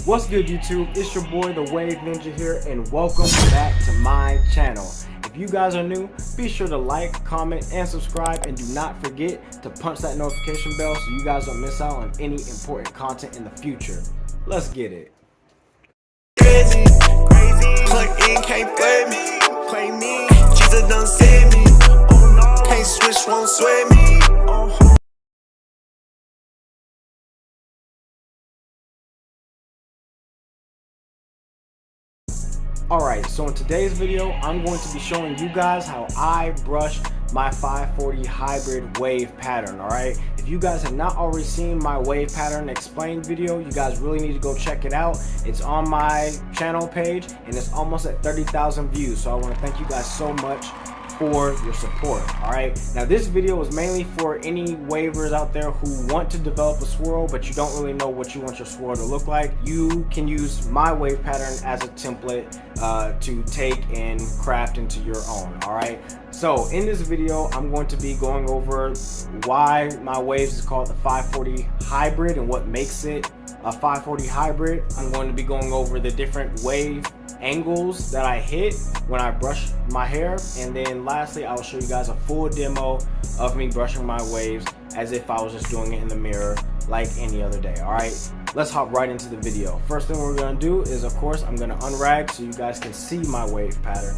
What's good, YouTube? It's your boy the Wave Ninja here, and welcome back to my channel. If you guys are new, be sure to like, comment, and subscribe, and do not forget to punch that notification bell so you guys don't miss out on any important content in the future. Let's get it. Crazy, plug in, can't play me, Jesus done save me, oh no, can't switch, won't sway me, Alright, so in today's video, I'm going to be showing you guys how I brush my 540 hybrid wave pattern, alright? If you guys have not already seen my wave pattern explained video, you guys really need to go check it out. It's on my channel page, and it's almost at 30,000 views, so I want to thank you guys so much for your support. Alright, now this video is mainly for any wavers out there who want to develop a swirl but you don't really know what you want your swirl to look like. You can use my wave pattern as a template to take and craft into your own. Alright, so in this video I'm going to be going over why my waves is called the 540 hybrid and what makes it a 540 hybrid. I'm going to be going over the different wave angles that I hit when I brush my hair, and then lastly I'll show you guys a full demo of me brushing my waves as if I was just doing it in the mirror like any other day. Alright, let's hop right into the video. First thing we're going to do is, of course, I'm going to unrag so you guys can see my wave pattern.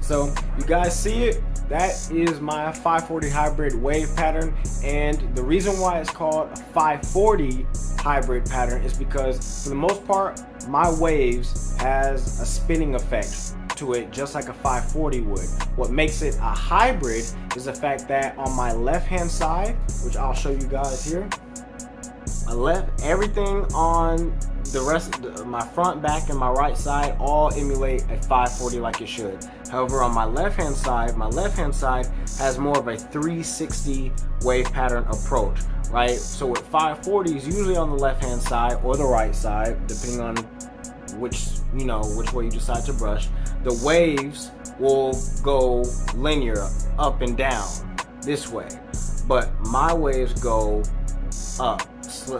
So you guys see it, that is my 540 hybrid wave pattern, and the reason why it's called a 540 hybrid pattern is because for the most part my waves has a spinning effect to it just like a 540 would. What makes it a hybrid is the fact that on my left hand side, which I'll show you guys here, everything on the rest of my front, back, and my right side all emulate a 540 like it should. However, on my left hand side has more of a 360 wave pattern approach, right? So with 540s, usually on the left hand side or the right side, depending on which way you decide to brush, the waves will go linear up and down this way, but my waves go up.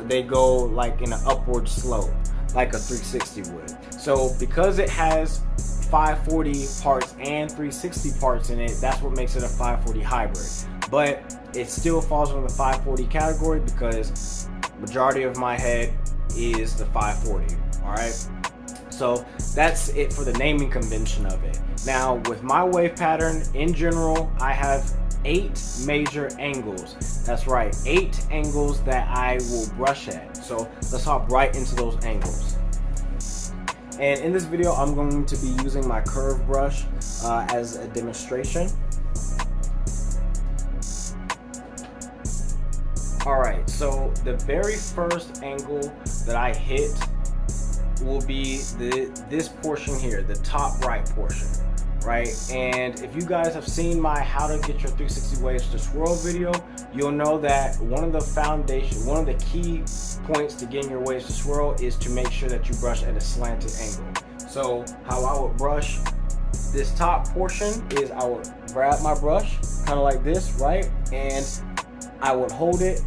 They go like in an upward slope like a 360 would. So because it has 540 parts and 360 parts in it, that's what makes it a 540 hybrid. But it still falls under the 540 category because majority of my head is the 540. Alright, so that's it for the naming convention of it. Now with my wave pattern in general, I have 8 major angles. That's right, 8 angles that I will brush at. So let's hop right into those angles. And in this video I'm going to be using my curve brush as a demonstration. Alright, so the very first angle that I hit will be this portion here, the top right portion. Right, and if you guys have seen my how to get your 360 waves to swirl video, you'll know that one of the key points to getting your waves to swirl is to make sure that you brush at a slanted angle. So how I would brush this top portion is I would grab my brush kind of like this, right, and I would hold it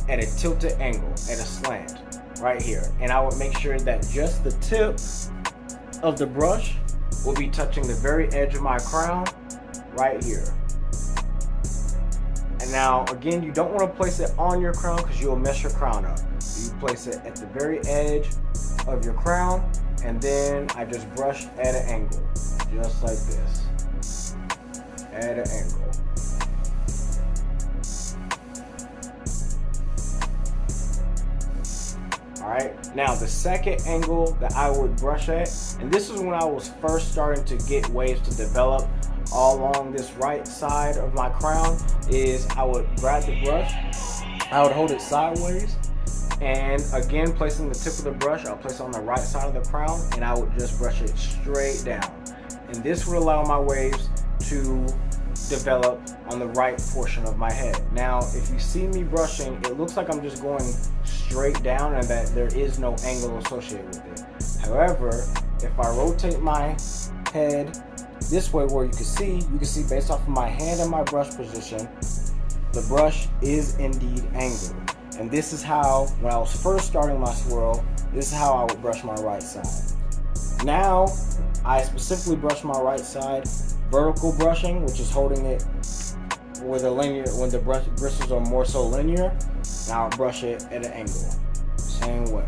at a tilted angle, at a slant right here, and I would make sure that just the tip of the brush will be touching the very edge of my crown right here. And now again, you don't want to place it on your crown because you'll mess your crown up. You place it at the very edge of your crown, and then I just brush at an angle, just like this, at an angle. Alright, now the second angle that I would brush at, and this is when I was first starting to get waves to develop all along this right side of my crown, is I would grab the brush, I would hold it sideways, and again placing the tip of the brush, I'll place it on the right side of the crown, and I would just brush it straight down. And And this would allow my waves to develop on the right portion of my head. Now, if you see me brushing, it looks like I'm just going straight down and that there is no angle associated with it. However, if I rotate my head this way where you can see based off of my hand and my brush position, the brush is indeed angled. And this is how, when I was first starting my swirl, this is how I would brush my right side. Now, I specifically brush my right side vertical brushing, which is holding it with a linear, when the bristles are more so linear. Now I'll brush it at an angle, same way.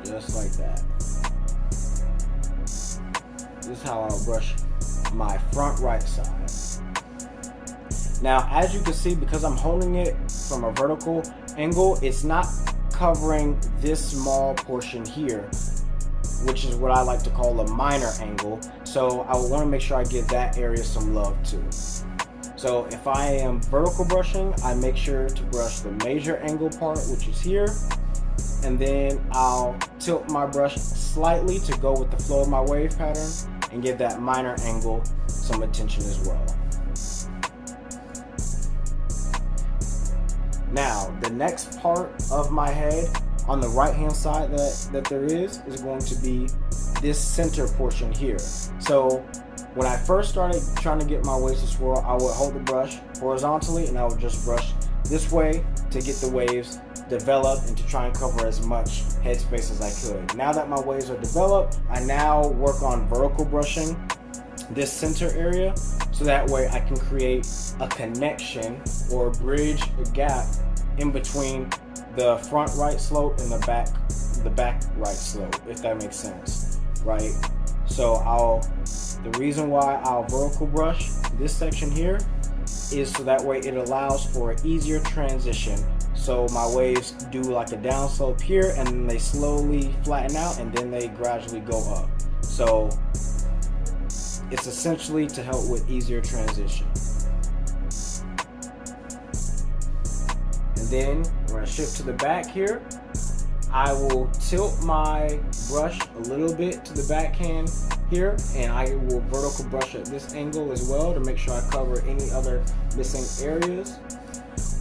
Just like that. This is how I'll brush my front right side. Now, as you can see, because I'm holding it from a vertical angle, it's not covering this small portion here, which is what I like to call a minor angle. So I would want to make sure I give that area some love too. So if I am vertical brushing, I make sure to brush the major angle part, which is here, and then I'll tilt my brush slightly to go with the flow of my wave pattern and give that minor angle some attention as well. Now, the next part of my head on the right hand side that there is going to be this center portion here. So when I first started trying to get my waves to swirl, I would hold the brush horizontally and I would just brush this way to get the waves developed and to try and cover as much headspace as I could. Now that my waves are developed, I now work on vertical brushing this center area, so that way I can create a connection or bridge a gap in between the front right slope and the back right slope, if that makes sense, right? So the reason why I'll vertical brush this section here is so that way it allows for an easier transition. So my waves do like a down slope here and then they slowly flatten out and then they gradually go up. So it's essentially to help with easier transition. And then when I shift to the back here, I will tilt my brush a little bit to the backhand here, and I will vertical brush at this angle as well to make sure I cover any other missing areas.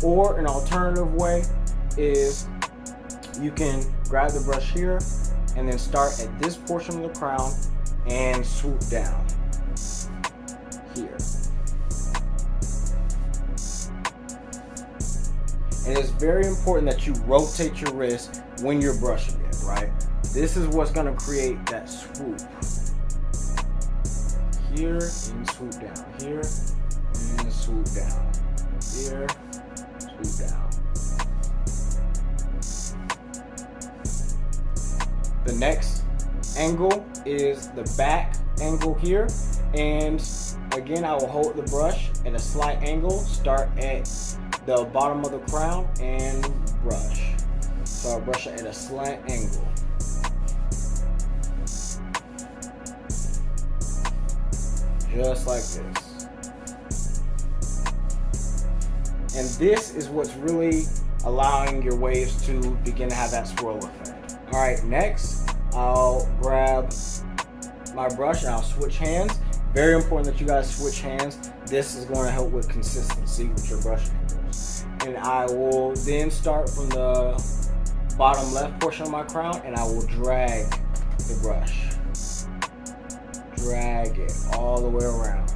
Or an alternative way is you can grab the brush here and then start at this portion of the crown and swoop down here. And it's very important that you rotate your wrist when you're brushing it, right? This is what's going to create that swoop. Here and swoop down. Here and swoop down. Here, swoop down. The next angle is the back angle here. And again, I will hold the brush at a slight angle, start at the bottom of the crown and brush. So I'll brush it at a slight angle. Just like this. And this is what's really allowing your waves to begin to have that swirl effect. Alright, next I'll grab my brush and I'll switch hands. Very important that you guys switch hands. This is going to help with consistency with your brush angles. And I will then start from the bottom left portion of my crown and I will drag the brush. Drag it all the way around.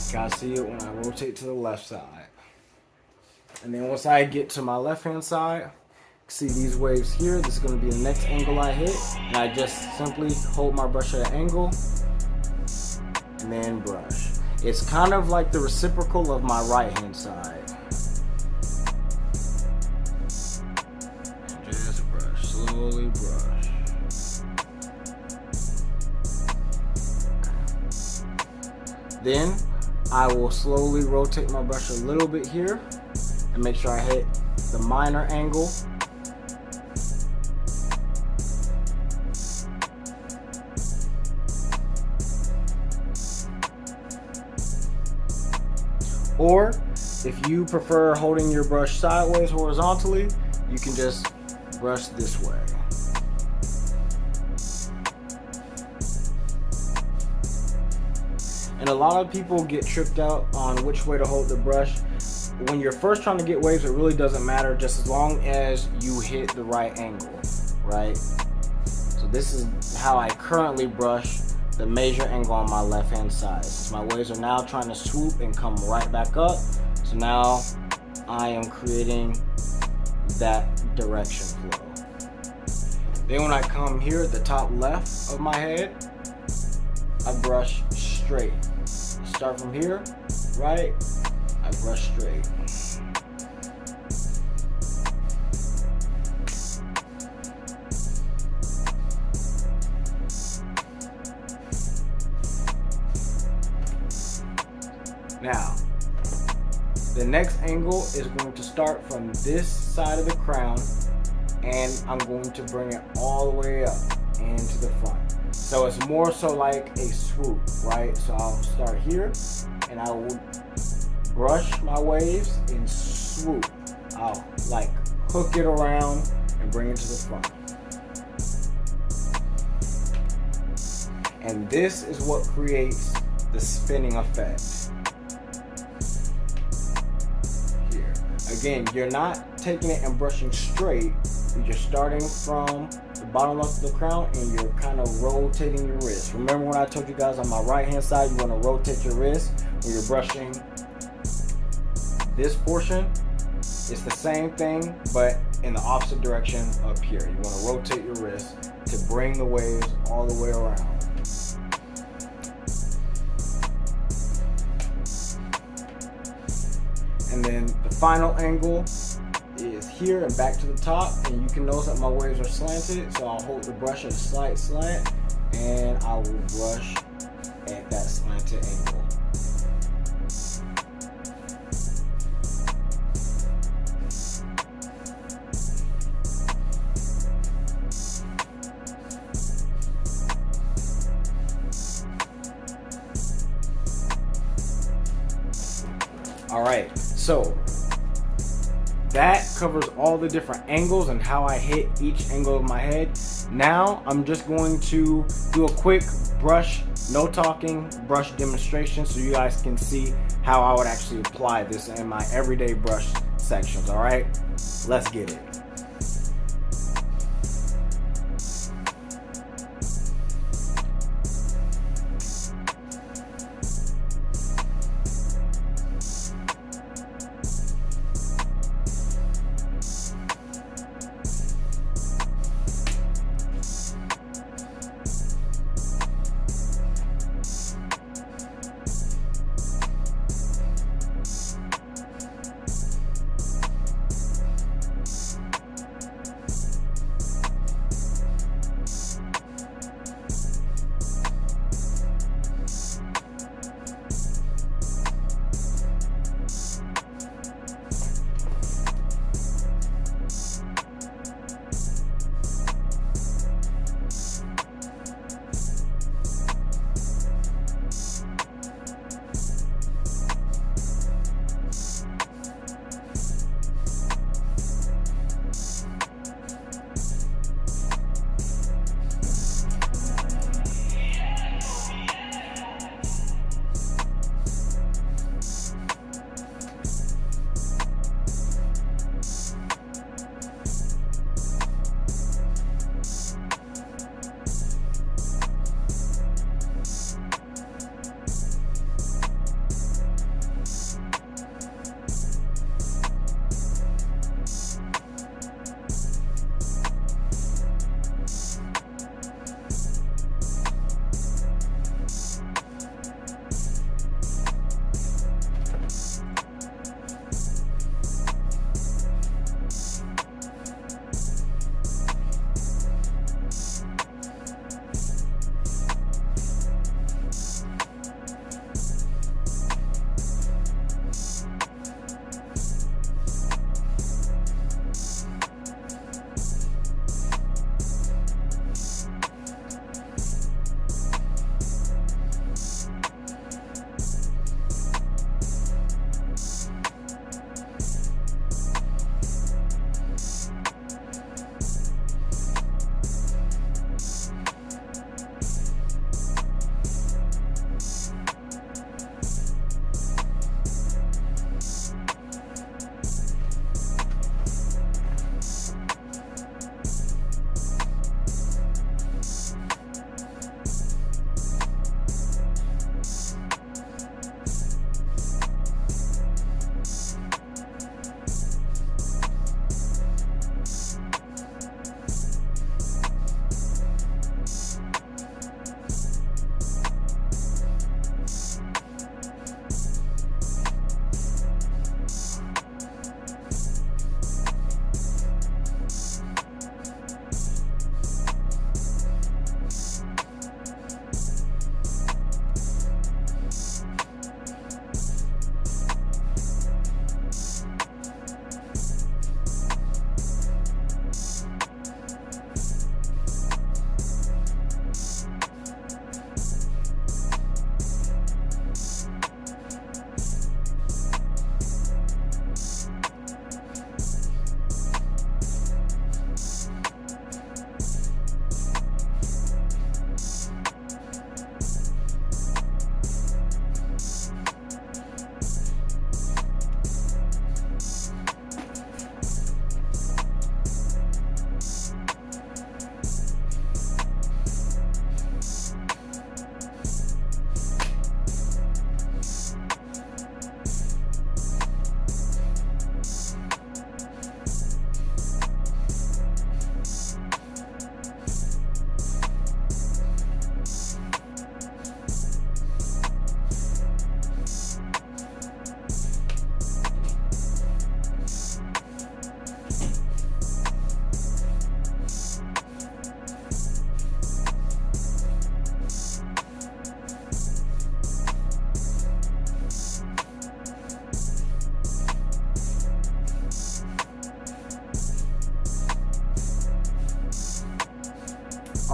You guys see it when I rotate to the left side. And then once I get to my left hand side, see these waves here, this is going to be the next angle I hit. And I just simply hold my brush at an angle and then brush. It's kind of like the reciprocal of my right hand side. Just brush, slowly brush. Okay. Then I will slowly rotate my brush a little bit here and make sure I hit the minor angle Or if you prefer holding your brush sideways horizontally, you can just brush this way. And a lot of people get tripped out on which way to hold the brush. When you're first trying to get waves, it really doesn't matter, just as long as you hit the right angle, right? So this is how I currently brush the major angle on my left hand side. Since my waves are now trying to swoop and come right back up, so now I am creating that direction flow. Then when I come here at the top left of my head, I brush straight. Start from here, right? I brush straight. Now, the next angle is going to start from this side of the crown, and I'm going to bring it all the way up into the front. So it's more so like a swoop, right? So I'll start here, and I will brush my waves and swoop. I'll like hook it around and bring it to the front. And this is what creates the spinning effect. Here. Again, you're not taking it and brushing straight. You're starting from the bottom left of the crown and you're kind of rotating your wrist. Remember when I told you guys on my right hand side, you want to rotate your wrist when you're brushing this portion? It's the same thing, but in the opposite direction up here. You want to rotate your wrist to bring the waves all the way around. And then the final angle is here and back to the top, and you can notice that my waves are slanted, so I'll hold the brush at a slight slant and I will brush at that slanted angle. Alright, so that covers all the different angles and how I hit each angle of my head. Now I'm just going to do a quick brush, no talking, brush demonstration so you guys can see how I would actually apply this in my everyday brush sections. Alright, let's get it.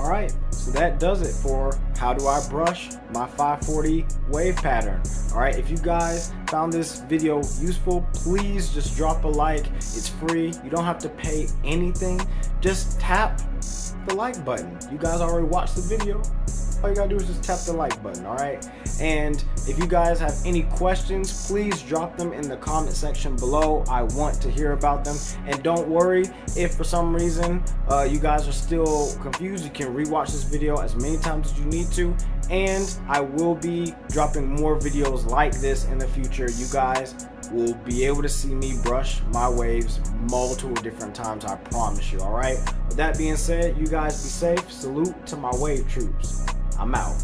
All right, so that does it for how do I brush my 540 wave pattern. All right, if you guys found this video useful, please just drop a like. It's free. You don't have to pay anything. Just tap the like button. You guys already watched the video. All you gotta do is just tap the like button, all right? And if you guys have any questions, please drop them in the comment section below. I want to hear about them. And don't worry if for some reason you guys are still confused. You can rewatch this video as many times as you need to. And I will be dropping more videos like this in the future. You guys will be able to see me brush my waves multiple different times, I promise you, all right? With that being said, you guys be safe. Salute to my wave troops. I'm out.